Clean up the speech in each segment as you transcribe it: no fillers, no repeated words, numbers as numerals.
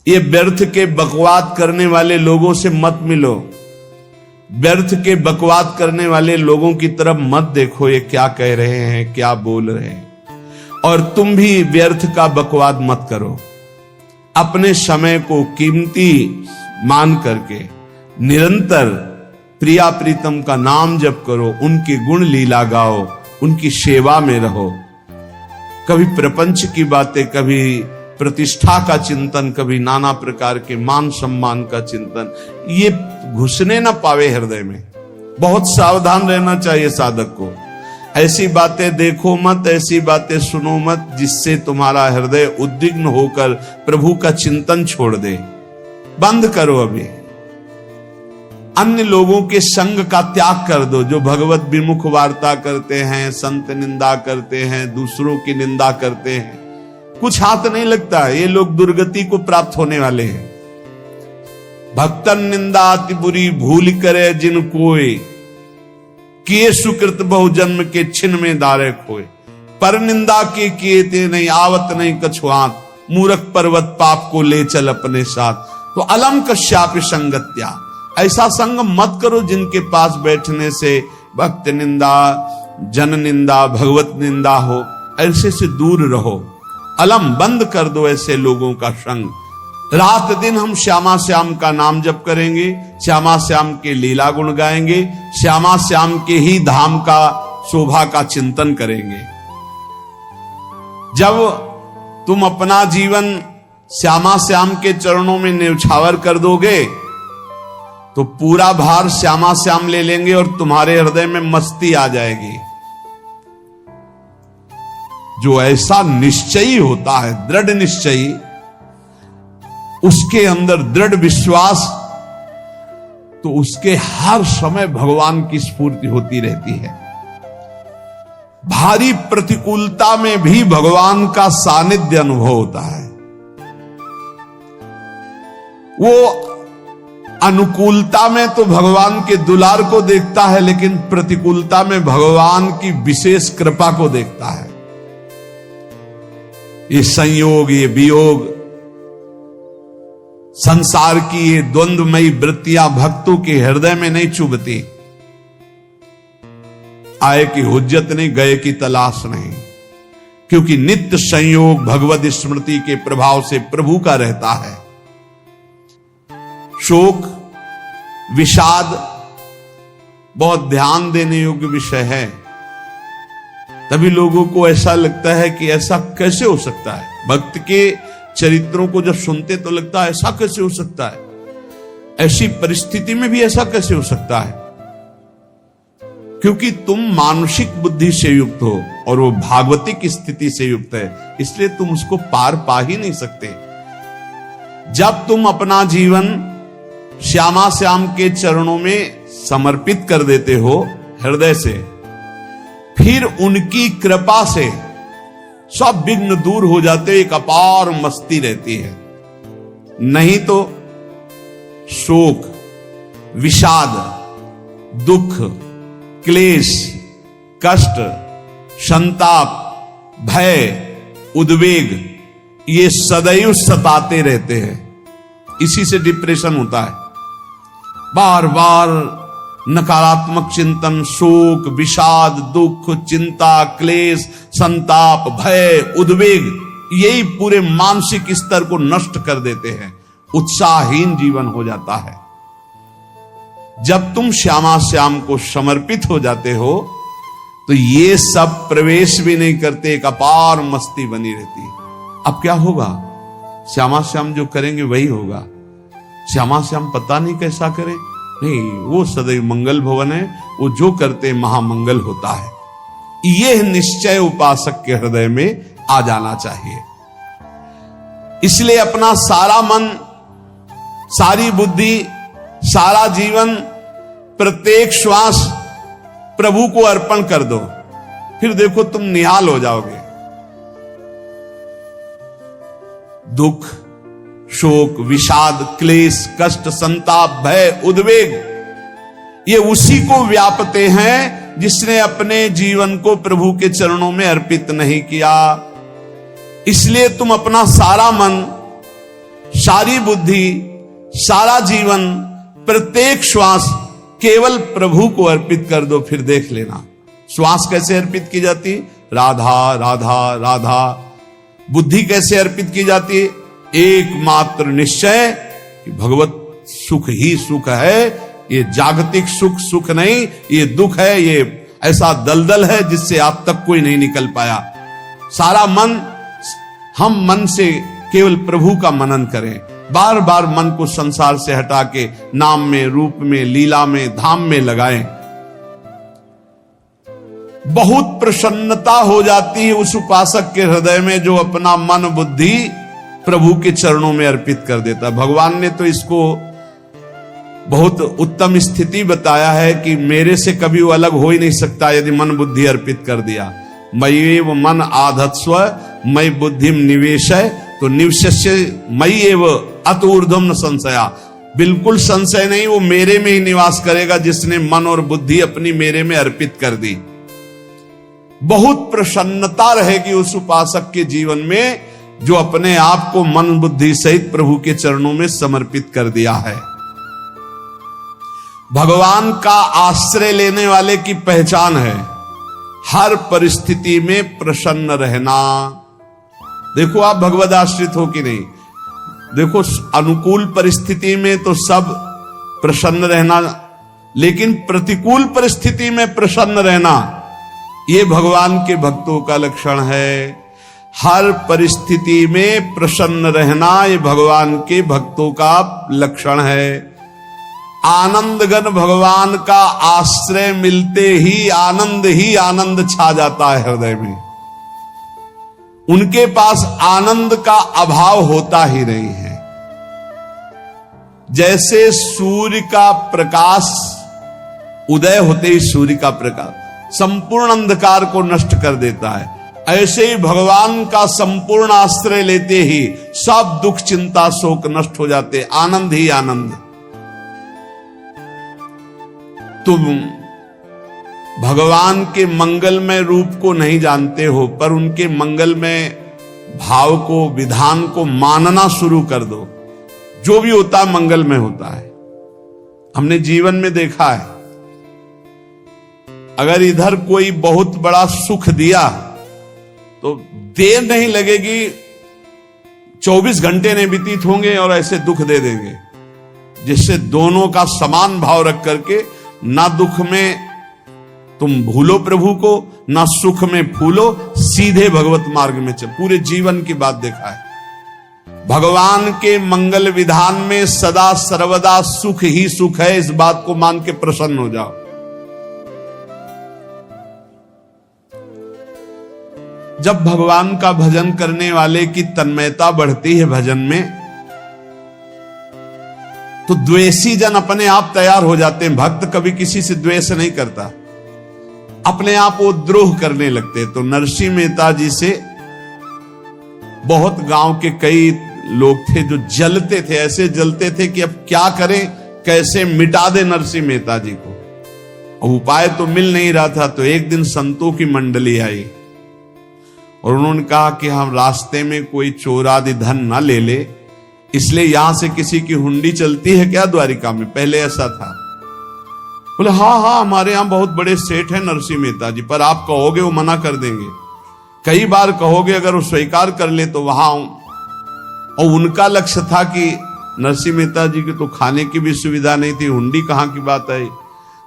ये व्यर्थ के बकवाद करने वाले लोगों से मत मिलो, व्यर्थ के बकवाद करने वाले लोगों की तरफ मत देखो, ये क्या कह रहे हैं, क्या बोल रहे हैं। और तुम भी व्यर्थ का बकवाद मत करो। अपने समय को कीमती मान करके निरंतर प्रिया प्रीतम का नाम जप करो, उनकी गुण लीला गाओ, उनकी सेवा में रहो। कभी प्रपंच की बातें, कभी प्रतिष्ठा का चिंतन, कभी नाना प्रकार के मान सम्मान का चिंतन, ये घुसने ना पावे हृदय में। बहुत सावधान रहना चाहिए साधक को। ऐसी बातें देखो मत, ऐसी बातें सुनो मत जिससे तुम्हारा हृदय उद्विग्न होकर प्रभु का चिंतन छोड़ दे। बंद करो अभी। अन्य लोगों के संग का त्याग कर दो, जो भगवत विमुख वार्ता करते हैं, संत निंदा करते हैं, दूसरों की निंदा करते हैं, कुछ हाथ नहीं लगता। ये लोग दुर्गति को प्राप्त होने वाले हैं। भक्तन निंदा अति बुरी भूल करे जिन कोई, किए सुकृत बहु जन्म के छिन में दारे खोए। पर निंदा के किए ते नहीं आवत नहीं कछुआत, मूर्ख पर्वत पाप को ले चल अपने साथ। तो अलम कश्याप संगत्या, ऐसा संग मत करो जिनके पास बैठने से भक्त निंदा, जन निंदा, भगवत निंदा हो। ऐसे से दूर रहो। अलम बंद कर दो ऐसे लोगों का संग। रात दिन हम श्यामा श्याम का नाम जप करेंगे, श्यामा श्याम के लीला गुण गाएंगे, श्यामा श्याम के ही धाम का शोभा का चिंतन करेंगे। जब तुम अपना जीवन श्यामा श्याम के चरणों में न्यौछावर कर दोगे तो पूरा भार श्यामा श्याम ले लेंगे और तुम्हारे हृदय में मस्ती आ जाएगी। जो ऐसा निश्चयी होता है, दृढ़ निश्चयी, उसके अंदर दृढ़ विश्वास, तो उसके हर समय भगवान की स्फूर्ति होती रहती है। भारी प्रतिकूलता में भी भगवान का सानिध्य अनुभव होता है। वो अनुकूलता में तो भगवान के दुलार को देखता है, लेकिन प्रतिकूलता में भगवान की विशेष कृपा को देखता है। ये संयोग, ये वियोग, संसार की ये द्वंद्वमयी वृत्तियां भक्तों के हृदय में नहीं चुभती। आए की हुज्जत नहीं, गए की तलाश नहीं, क्योंकि नित्य संयोग भगवत स्मृति के प्रभाव से प्रभु का रहता है। शोक, विषाद बहुत ध्यान देने योग्य विषय है। तभी लोगों को ऐसा लगता है कि ऐसा कैसे हो सकता है। भक्त के चरित्रों को जब सुनते तो लगता है ऐसा कैसे हो सकता है, ऐसी परिस्थिति में भी ऐसा कैसे हो सकता है। क्योंकि तुम मानसिक बुद्धि से युक्त हो और वो भागवतिक स्थिति से युक्त है, इसलिए तुम उसको पार पा ही नहीं सकते। जब तुम अपना जीवन श्यामा श्याम के चरणों में समर्पित कर देते हो हृदय से, फिर उनकी कृपा से सब विघ्न दूर हो जाते, एक अपार मस्ती रहती है। नहीं तो शोक, विषाद, दुख, क्लेश, कष्ट, संताप, भय, उद्वेग, ये सदैव सताते रहते हैं। इसी से डिप्रेशन होता है। बार बार नकारात्मक चिंतन, शोक, विषाद, दुख, चिंता, क्लेश, संताप, भय, उद्वेग, यही पूरे मानसिक स्तर को नष्ट कर देते हैं। उत्साहहीन जीवन हो जाता है। जब तुम श्यामा श्याम को समर्पित हो जाते हो तो ये सब प्रवेश भी नहीं करते, एक अपार मस्ती बनी रहती है। अब क्या होगा? श्यामा श्याम जो करेंगे वही होगा। श्यामा श्याम पता नहीं कैसा करें, नहीं, वो सदैव मंगल भवन है, वो जो करते महामंगल होता है। यह निश्चय उपासक के हृदय में आ जाना चाहिए। इसलिए अपना सारा मन, सारी बुद्धि, सारा जीवन, प्रत्येक श्वास प्रभु को अर्पण कर दो, फिर देखो तुम निहाल हो जाओगे। दुख, शोक, विषाद, क्लेश, कष्ट, संताप, भय, उद्वेग, ये उसी को व्यापते हैं जिसने अपने जीवन को प्रभु के चरणों में अर्पित नहीं किया। इसलिए तुम अपना सारा मन, सारी बुद्धि, सारा जीवन, प्रत्येक श्वास केवल प्रभु को अर्पित कर दो, फिर देख लेना। श्वास कैसे अर्पित की जाती? राधा राधा राधा। बुद्धि कैसे अर्पित की जाती? एकमात्र निश्चय कि भगवत सुख ही सुख है, ये जागतिक सुख सुख नहीं, ये दुख है, ये ऐसा दलदल है जिससे आज तक कोई नहीं निकल पाया। सारा मन, हम मन से केवल प्रभु का मनन करें, बार बार मन को संसार से हटा के नाम में, रूप में, लीला में, धाम में लगाएं। बहुत प्रसन्नता हो जाती है उस उपासक के हृदय में जो अपना मन बुद्धि प्रभु के चरणों में अर्पित कर देता। भगवान ने तो इसको बहुत उत्तम स्थिति बताया है कि मेरे से कभी वो अलग हो ही नहीं सकता यदि मन बुद्धि अर्पित कर दिया। मय्येव मन आधत्स्व मयि बुद्धिम निवेशय, तो निवशस्य मयि एव अत ऊर्ध्वम न संशया। बिल्कुल संशय नहीं, वो मेरे में ही निवास करेगा जिसने मन और बुद्धि अपनी मेरे में अर्पित कर दी। बहुत प्रसन्नता रहेगी उस उपासक के जीवन में जो अपने आप को मन बुद्धि सहित प्रभु के चरणों में समर्पित कर दिया है। भगवान का आश्रय लेने वाले की पहचान है हर परिस्थिति में प्रसन्न रहना। देखो आप भगवद आश्रित हो कि नहीं, देखो अनुकूल परिस्थिति में तो सब प्रसन्न रहना, लेकिन प्रतिकूल परिस्थिति में प्रसन्न रहना ये भगवान के भक्तों का लक्षण है। हर परिस्थिति में प्रसन्न रहना ये भगवान के भक्तों का लक्षण है। आनंदगन भगवान का आश्रय मिलते ही आनंद छा जाता है हृदय में। उनके पास आनंद का अभाव होता ही नहीं है। जैसे सूर्य का प्रकाश उदय होते ही सूर्य का प्रकाश संपूर्ण अंधकार को नष्ट कर देता है, ऐसे ही भगवान का संपूर्ण आश्रय लेते ही सब दुख चिंता शोक नष्ट हो जाते, आनंद ही आनंद। तुम भगवान के मंगलमय रूप को नहीं जानते हो, पर उनके मंगलमय भाव को, विधान को मानना शुरू कर दो। जो भी होता है मंगलमय होता है। हमने जीवन में देखा है, अगर इधर कोई बहुत बड़ा सुख दिया तो देर नहीं लगेगी, 24 घंटे नहीं व्यतीत होंगे और ऐसे दुख दे देंगे, जिससे दोनों का समान भाव रख करके ना दुख में तुम भूलो प्रभु को, ना सुख में फूलो, सीधे भगवत मार्ग में चल। पूरे जीवन की बात देखा है, भगवान के मंगल विधान में सदा सर्वदा सुख ही सुख है, इस बात को मान के प्रसन्न हो जाओ। जब भगवान का भजन करने वाले की तन्मयता बढ़ती है भजन में, तो द्वेषी जन अपने आप तैयार हो जाते हैं। भक्त कभी किसी से द्वेष नहीं करता, अपने आप वो द्रोह करने लगते। तो नरसिंह मेहता जी से बहुत गांव के कई लोग थे जो जलते थे, ऐसे जलते थे कि अब क्या करें, कैसे मिटा दे नरसिंह मेहता जी को। अब उपाय तो मिल नहीं रहा था। तो एक दिन संतों की मंडली आई और उन्होंने कहा कि हम रास्ते में कोई चोर आदि धन ना ले ले, इसलिए यहां से किसी की हुंडी चलती है क्या द्वारिका में? पहले ऐसा था। बोले हाँ हमारे यहां बहुत बड़े सेठ हैं नरसिंह मेहता जी, पर आप कहोगे वो मना कर देंगे। कई बार कहोगे, अगर वो स्वीकार कर ले तो वहां आऊं। और उनका लक्ष्य था कि नरसिंह मेहता जी की तो खाने की भी सुविधा नहीं थी, हुंडी कहां की बात है।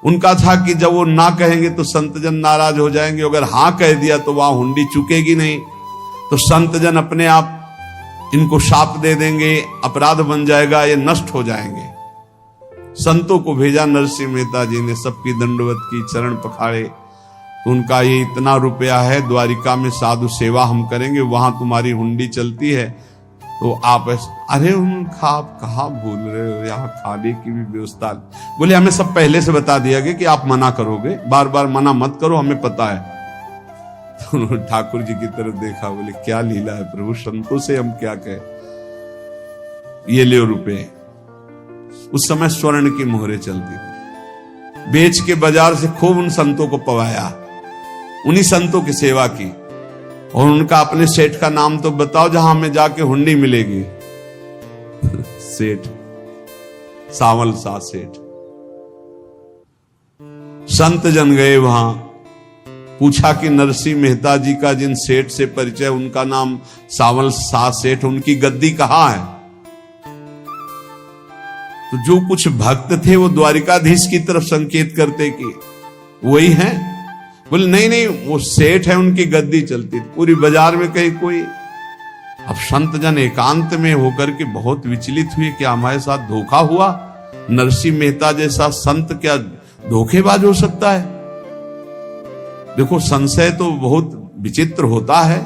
उनका था कि जब वो ना कहेंगे तो संतजन नाराज हो जाएंगे, अगर हां कह दिया तो वहां हुंडी चुकेगी नहीं, तो संतजन अपने आप इनको शाप दे देंगे, अपराध बन जाएगा, ये नष्ट हो जाएंगे। संतों को भेजा नरसिंह मेहता जी ने, सबकी दंडवत की, चरण पखाड़े। तो उनका ये इतना रुपया है, द्वारिका में साधु सेवा हम करेंगे, वहां तुम्हारी हुंडी चलती है, तो आप अरे उनका आप कहाँ भूल रहे हो, यहाँ खाने की भी व्यवस्था। बोले हमें सब पहले से बता दिया गया कि आप मना करोगे, बार बार मना मत करो, हमें पता है। तो उन्होंने ठाकुर जी की तरफ देखा, बोले क्या लीला है प्रभु, संतों से हम क्या कहें, ये ले रुपए। उस समय स्वर्ण की मोहरें चलती थी, बेच के बाजार से खूब उन संतों को पवाया, उन्हीं संतों की सेवा की। और उनका अपने सेठ का नाम तो बताओ जहां हमें जाके हुंडी मिलेगी। सेठ, सावल सा सेठ। संत जन गए वहां, पूछा कि नरसिंह मेहता जी का जिन सेठ से परिचय, उनका नाम सावल सा सेठ, उनकी गद्दी कहां है? तो जो कुछ भक्त थे वो द्वारिकाधीश की तरफ संकेत करते कि वही हैं। बोले नहीं नहीं, वो सेठ है, उनकी गद्दी चलती। पूरी बाजार में कहीं कोई। अब संत जन एकांत में होकर के बहुत विचलित हुए, क्या हमारे साथ धोखा हुआ? नरसिंह मेहता जैसा संत क्या धोखेबाज हो सकता है? देखो, संशय तो बहुत विचित्र होता है।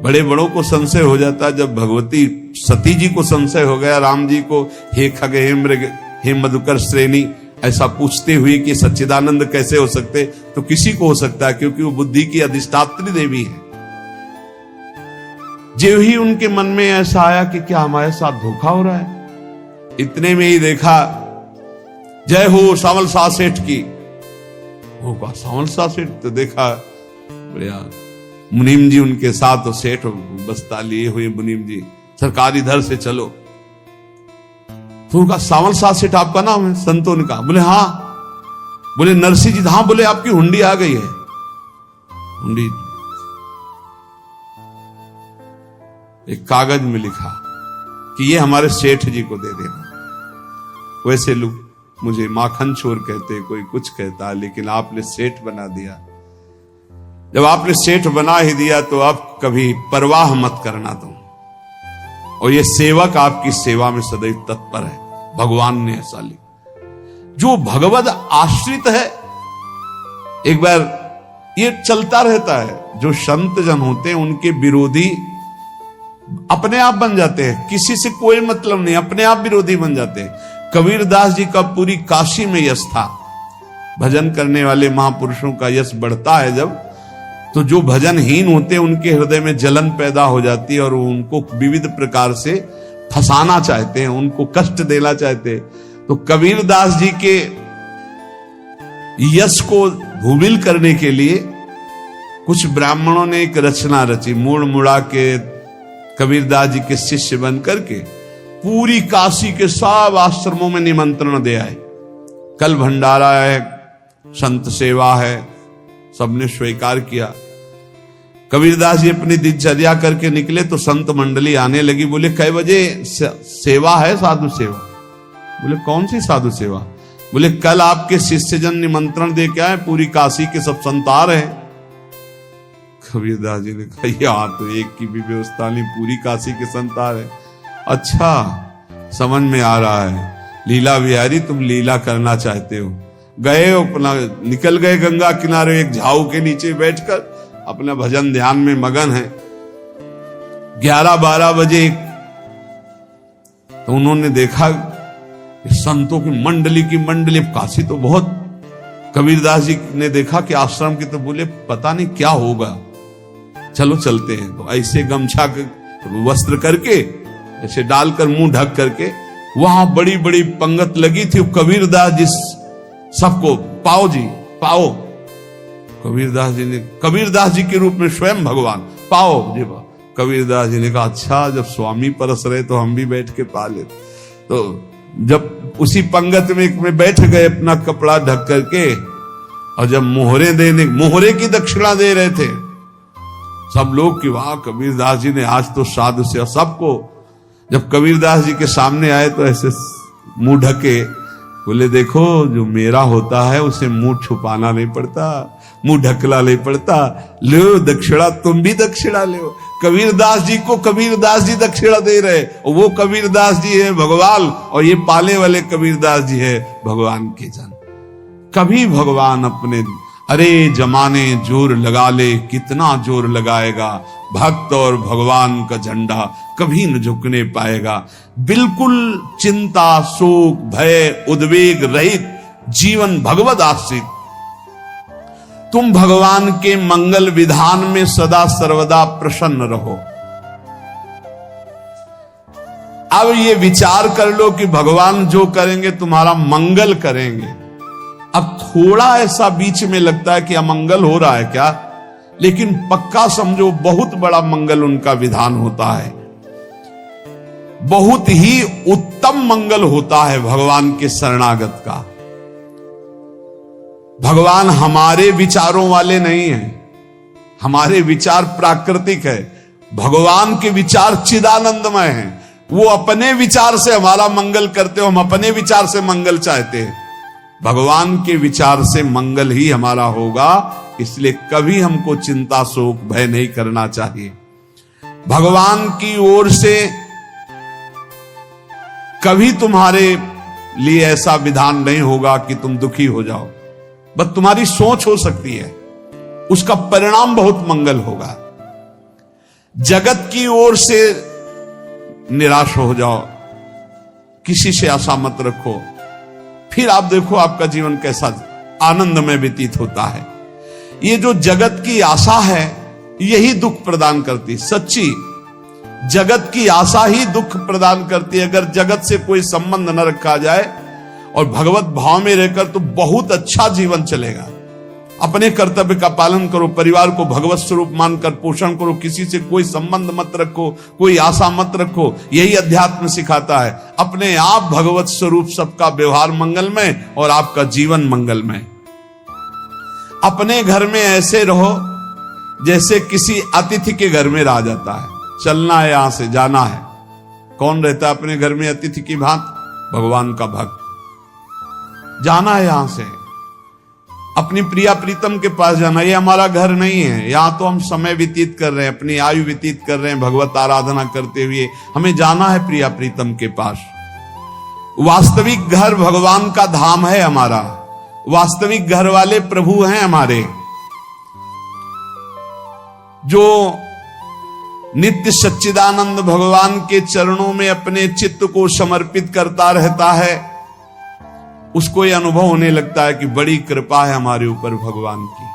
बड़े बड़ों को संशय हो जाता है। जब भगवती सती जी को संशय हो गया, राम जी को, हे खग हे मृग हे मधुकर श्रेणी, ऐसा पूछते हुए कि सच्चिदानंद कैसे हो सकते, तो किसी को हो सकता है, क्योंकि वो बुद्धि की अधिष्ठात्री देवी है। जो ही उनके मन में ऐसा आया कि क्या हमारे साथ धोखा हो रहा है, इतने में ही देखा जय हो सावल सा सेठ की। होगा सावल सा सेठ, तो देखा बढ़िया मुनीम जी उनके साथ, तो सेठ बस्ता लिए हुए मुनीम जी, सरकार इधर से चलो। तो उनका सावल सा सेठ आपका नाम है? संतों ने कहा। बोले हाँ। बोले नरसिंह जी? हाँ। बोले आपकी हुंडी आ गई है। हुंडी एक कागज में लिखा कि ये हमारे सेठ जी को दे देना। वैसे लोग मुझे माखन चोर कहते, कोई कुछ कहता, लेकिन आपने सेठ बना दिया। जब आपने सेठ बना ही दिया तो अब कभी परवाह मत करना तुम। और ये सेवक आपकी सेवा में सदैव तत्पर है। भगवान ने ऐसा लिखा। जो भगवद आश्रित है, एक बार ये चलता रहता है, जो संत जन होते हैं उनके विरोधी अपने आप बन जाते हैं। किसी से कोई मतलब नहीं, अपने आप विरोधी बन जाते हैं। कबीरदास जी का पूरी काशी में यश था। भजन करने वाले महापुरुषों का यश बढ़ता है जब, तो जो भजनहीन होते हैं उनके हृदय में जलन पैदा हो जाती है और उनको विविध प्रकार से फंसाना चाहते हैं, उनको कष्ट देना चाहते हैं। तो कबीरदास जी के यश को भूमिल करने के लिए कुछ ब्राह्मणों ने एक रचना रची। मुड़ मुड़ा के कबीरदास जी के शिष्य बन करके पूरी काशी के सब आश्रमों में निमंत्रण दे आए। कल भंडारा है, संत सेवा है, सबने स्वीकार किया। कबीरदास जी अपनी दिनचर्या करके निकले तो संत मंडली आने लगी। बोले कै बजे सेवा है? साधु सेवा। बोले कौन सी साधु सेवा? बोले कल आपके शिष्यजन निमंत्रण दे के आए, पूरी काशी के सब संत आ रहे हैं। कबीरदास जी ने कहा यहाँ तो एक की भी व्यवस्था नहीं, पूरी काशी के संत आ रहे। अच्छा, समझ में आ रहा है, लीला बिहारी तुम लीला करना चाहते हो। गए अपना निकल गए गंगा किनारे, एक झाऊ के नीचे बैठकर अपना भजन ध्यान में मगन है। 11-12 बजे तो उन्होंने देखा संतों की मंडली, काशी तो बहुत। कबीरदास जी ने देखा कि आश्रम की, तो बोले पता नहीं क्या होगा, चलो चलते हैं। तो ऐसे गमछा वस्त्र करके ऐसे डालकर मुंह ढक करके, वहां बड़ी बड़ी पंगत लगी थी। कबीरदास जी सबको पाओ जी पाओ। कबीरदास जी के रूप में स्वयं भगवान पाओ जी पाओ। कबीरदास जी ने कहा अच्छा, जब स्वामी परस रहे तो हम भी बैठ के पा ले। तो जब उसी पंगत में बैठ गए अपना कपड़ा ढक करके, और जब मोहरे की दक्षिणा दे रहे थे सब लोग कि वाह कबीरदास जी ने आज तो साधु से। सबको जब कबीरदास जी के सामने आए तो ऐसे मुंह ढके, बोले देखो जो मेरा होता है उसे मुंह छुपाना नहीं पड़ता, मुंह ढकला नहीं पड़ता। लो दक्षिणा, तुम भी दक्षिणा लो। कबीरदास जी को कबीरदास जी दक्षिणा दे रहे, और वो कबीरदास जी है भगवान, और ये पाले वाले कबीरदास जी है भगवान के जन। कभी भगवान अपने अरे जमाने जोर लगा ले, कितना जोर लगाएगा, भक्त और भगवान का झंडा कभी न झुकने पाएगा। बिल्कुल चिंता, शोक, भय, उद्वेग रहित जीवन भगवद आश्रित। तुम भगवान के मंगल विधान में सदा सर्वदा प्रसन्न रहो। अब ये विचार कर लो कि भगवान जो करेंगे तुम्हारा मंगल करेंगे। अब थोड़ा ऐसा बीच में लगता है कि अमंगल हो रहा है क्या, लेकिन पक्का समझो बहुत बड़ा मंगल उनका विधान होता है। बहुत ही उत्तम मंगल होता है भगवान के शरणागत का। भगवान हमारे विचारों वाले नहीं हैं, हमारे विचार प्राकृतिक है, भगवान के विचार चिदानंदमय हैं। वो अपने विचार से हमारा मंगल करते हो, हम अपने विचार से मंगल चाहते हैं। भगवान के विचार से मंगल ही हमारा होगा, इसलिए कभी हमको चिंता शोक भय नहीं करना चाहिए। भगवान की ओर से कभी तुम्हारे लिए ऐसा विधान नहीं होगा कि तुम दुखी हो जाओ, बस तुम्हारी सोच हो सकती है, उसका परिणाम बहुत मंगल होगा। जगत की ओर से निराश हो जाओ, किसी से आशा मत रखो, फिर आप देखो आपका जीवन कैसा आनंद में व्यतीत होता है। ये जो जगत की आशा है यही दुख प्रदान करती, सच्ची जगत की आशा ही दुख प्रदान करती है। अगर जगत से कोई संबंध न रखा जाए और भगवत भाव में रहकर तो बहुत अच्छा जीवन चलेगा। अपने कर्तव्य का पालन करो, परिवार को भगवत स्वरूप मानकर पोषण करो, किसी से कोई संबंध मत रखो, कोई आशा मत रखो, यही अध्यात्म सिखाता है। अपने आप भगवत स्वरूप, सबका व्यवहार मंगलमय और आपका जीवन मंगलमय। अपने घर में ऐसे रहो जैसे किसी अतिथि के घर में रह जाता है, चलना है यहां से, जाना है। कौन रहता है अपने घर में अतिथि की भांति? भगवान का भक्त। जाना है यहां से, अपनी प्रिया प्रीतम के पास जाना। ये हमारा घर नहीं है, यहां तो हम समय व्यतीत कर रहे हैं, अपनी आयु व्यतीत कर रहे हैं भगवत आराधना करते हुए। हमें जाना है प्रिया प्रीतम के पास। वास्तविक घर भगवान का धाम है हमारा, वास्तविक घर वाले प्रभु हैं हमारे। जो नित्य सच्चिदानंद भगवान के चरणों में अपने चित्त को समर्पित करता रहता है, उसको यह अनुभव होने लगता है कि बड़ी कृपा है हमारे ऊपर भगवान की।